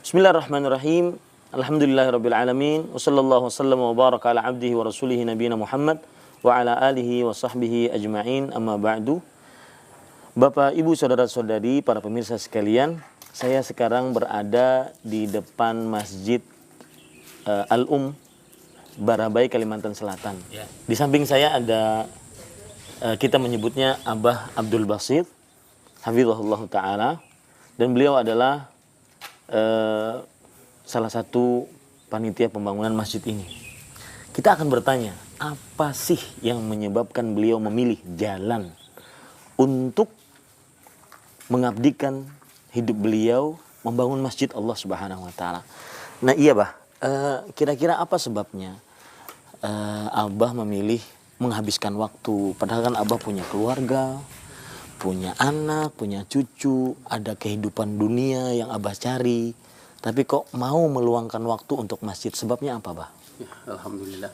Bismillahirrahmanirrahim. Alhamdulillahirabbil alamin. Wassallallahu wasallam wa baraka ala abdihi wa rasulihi nabiyina Muhammad wa ala alihi wa sahbihi ajma'in. Amma ba'du. Bapak, Ibu, saudara-saudari, para pemirsa sekalian, saya sekarang berada di depan Masjid Barabai, Kalimantan Selatan. Di samping saya ada kita menyebutnya Abah Abdul Basit, hafizahullah taala, dan beliau adalah salah satu panitia pembangunan masjid ini. Kita akan bertanya, apa sih yang menyebabkan beliau memilih jalan untuk mengabdikan hidup beliau membangun masjid Allah Subhanahu wa taala. Nah, iya, Bah. Kira-kira apa sebabnya Abah memilih menghabiskan waktu, padahal kan Abah punya keluarga, punya anak, punya cucu, ada kehidupan dunia yang Abah cari, tapi kok mau meluangkan waktu untuk masjid? Sebabnya apa, Bah? Ya, alhamdulillah.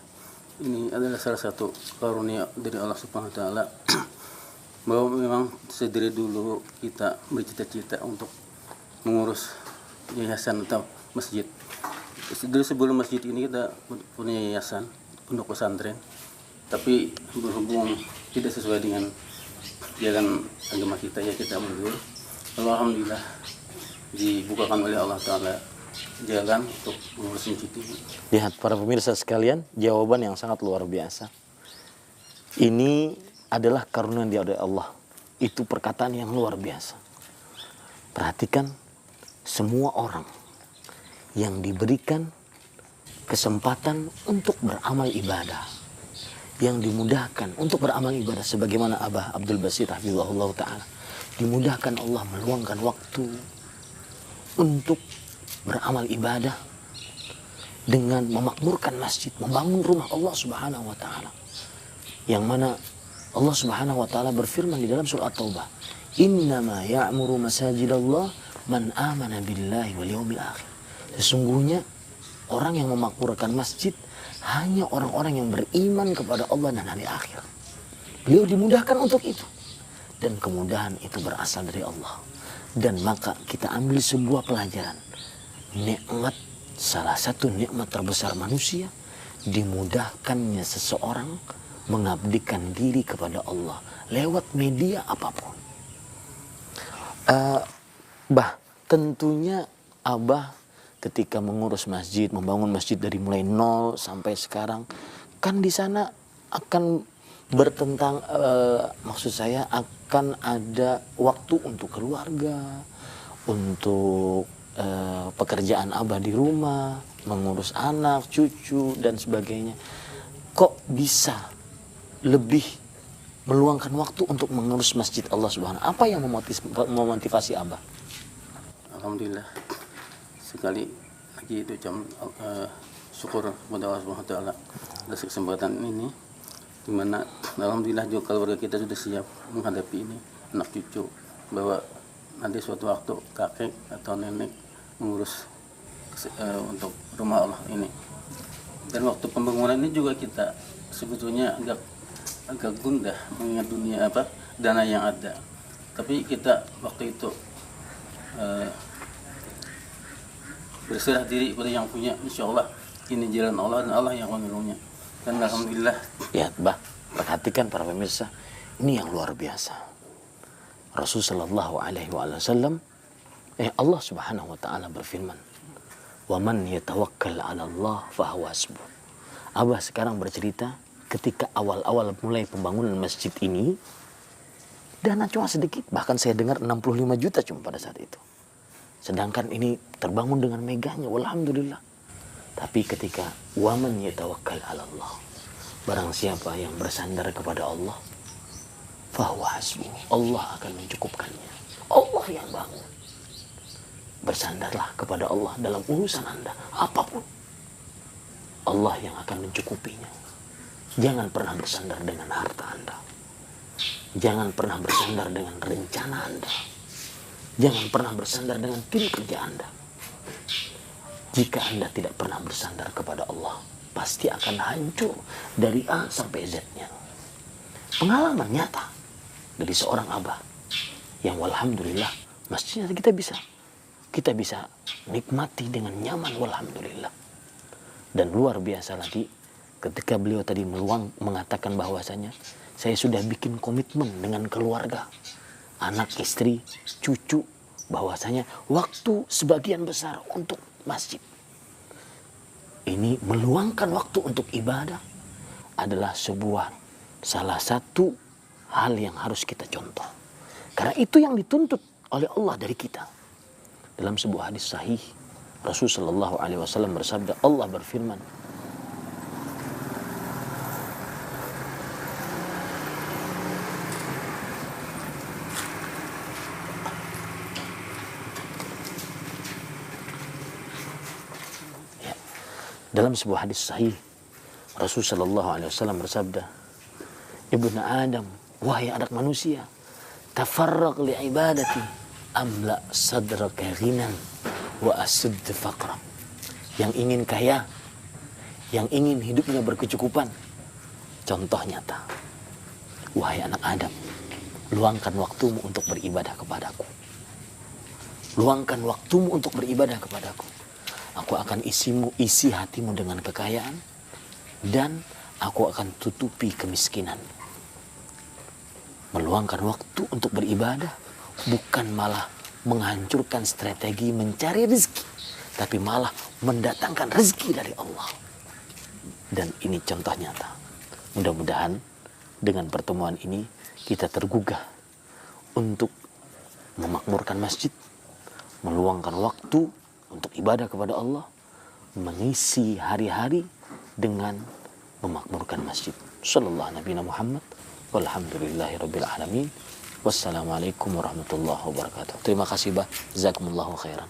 Ini adalah salah satu karunia dari Allah Subhanahu wa taala bahwa memang sedari dulu kita bercita-cita untuk mengurus yayasan atau masjid. Dari sebelum masjid ini kita punya yayasan, pondok pesantren, tapi berhubung tidak sesuai dengan jalan agama kita, ya kita mundur. Alhamdulillah dibukakan oleh Allah Ta'ala jalan untuk mengurus masjid ini. Lihat para pemirsa sekalian, jawaban yang sangat luar biasa. Ini adalah karunia dari Allah. Itu perkataan yang luar biasa. Perhatikan, semua orang yang diberikan kesempatan untuk beramal ibadah, yang dimudahkan untuk beramal ibadah, sebagaimana Abah Abdul Basit hafizahullah ta'ala, dimudahkan Allah meluangkan waktu untuk beramal ibadah dengan memakmurkan masjid, membangun rumah Allah Subhanahu wa taala. Yang mana Allah Subhanahu wa taala berfirman di dalam surah At-Taubah, "Innama ya'muru masajidallah man amana billahi wal yawmil akhir." Sesungguhnya orang yang memakmurkan masjid hanya orang-orang yang beriman kepada Allah dan hari akhir. Beliau dimudahkan untuk itu. Dan kemudahan itu berasal dari Allah. Dan maka kita ambil sebuah pelajaran. Nikmat, salah satu nikmat terbesar manusia, dimudahkannya seseorang mengabdikan diri kepada Allah lewat media apapun. Bah, tentunya Abah ketika mengurus masjid, membangun masjid dari mulai nol sampai sekarang, kan di sana akan bertentang, maksud saya akan ada waktu untuk keluarga, untuk pekerjaan Abah di rumah, mengurus anak, cucu dan sebagainya. Kok bisa lebih meluangkan waktu untuk mengurus masjid Allah Subhanahu? Apa yang memotivasi Abah? Alhamdulillah, sekali lagi itu syukur kepada Allah Subhanahu wa taala atas kesempatan ini, di mana alhamdulillah juga keluarga kita sudah siap menghadapi ini, anak cucu, bahwa nanti suatu waktu kakek atau nenek mengurus untuk rumah Allah ini. Dan waktu pembangunan ini juga kita sebetulnya agak gundah mengingat dunia dana yang ada. Tapi kita waktu itu berserah diri pada yang punya, insya Allah ini jalan Allah dan Allah yang menolongnya. Dan alhamdulillah. Ya, Bah, perhatikan para pemirsa, ini yang luar biasa. Rasulullah sallallahu alaihi wasallam, Allah Subhanahu wa taala berfirman, "Wa man yatawakkal 'ala Allah fa huwa hasbuh." Abah sekarang bercerita ketika awal-awal mulai pembangunan masjid ini, dana cuma sedikit, bahkan saya dengar 65 juta cuma pada saat itu. Sedangkan ini terbangun dengan megahnya, walhamdulillah. Tapi ketika waman yatawakkal 'ala Allah, barang siapa yang bersandar kepada Allah, fahuwa hasbuh, Allah akan mencukupkannya. Allah yang bangun. Bersandarlah kepada Allah dalam urusan Anda, apapun. Allah yang akan mencukupinya. Jangan pernah bersandar dengan harta Anda. Jangan pernah bersandar dengan rencana Anda. Jangan pernah bersandar dengan tim kerja Anda. Jika Anda tidak pernah bersandar kepada Allah, pasti akan hancur dari A sampai Z-nya. Pengalaman nyata dari seorang abah yang walhamdulillah masjidnya kita bisa kita bisa nikmati dengan nyaman, walhamdulillah. Dan luar biasa lagi ketika beliau tadi mengatakan bahwasanya saya sudah bikin komitmen dengan keluarga, anak, istri, cucu, bahwasanya waktu sebagian besar untuk masjid. Ini meluangkan waktu untuk ibadah adalah salah satu hal yang harus kita contoh. Karena itu yang dituntut oleh Allah dari kita. Dalam sebuah hadis sahih, Rasulullah SAW bersabda, Allah berfirman, dalam sebuah hadis sahih, Rasulullah SAW bersabda, Ibnu Adam, wahai anak manusia, tafarraq li ibadati amla sadraka ghinan wa asudd faqra. Yang ingin kaya, yang ingin hidupnya berkecukupan, contoh nyata. Wahai anak Adam, luangkan waktumu untuk beribadah kepadaku. Luangkan waktumu untuk beribadah kepadaku. Aku akan isi hatimu dengan kekayaan, dan aku akan tutupi kemiskinan. Meluangkan waktu untuk beribadah bukan malah menghancurkan strategi mencari rezeki, tapi malah mendatangkan rezeki dari Allah. Dan ini contoh nyata. Mudah-mudahan dengan pertemuan ini kita tergugah untuk memakmurkan masjid, meluangkan waktu untuk ibadah kepada Allah, mengisi hari-hari dengan memakmurkan masjid. Sallallahu Nabi Muhammad. Walhamdulillahirabbil alamin. Wassalamualaikum warahmatullahi wabarakatuh. Terima kasih, Bah. Jazakumullahu khairan.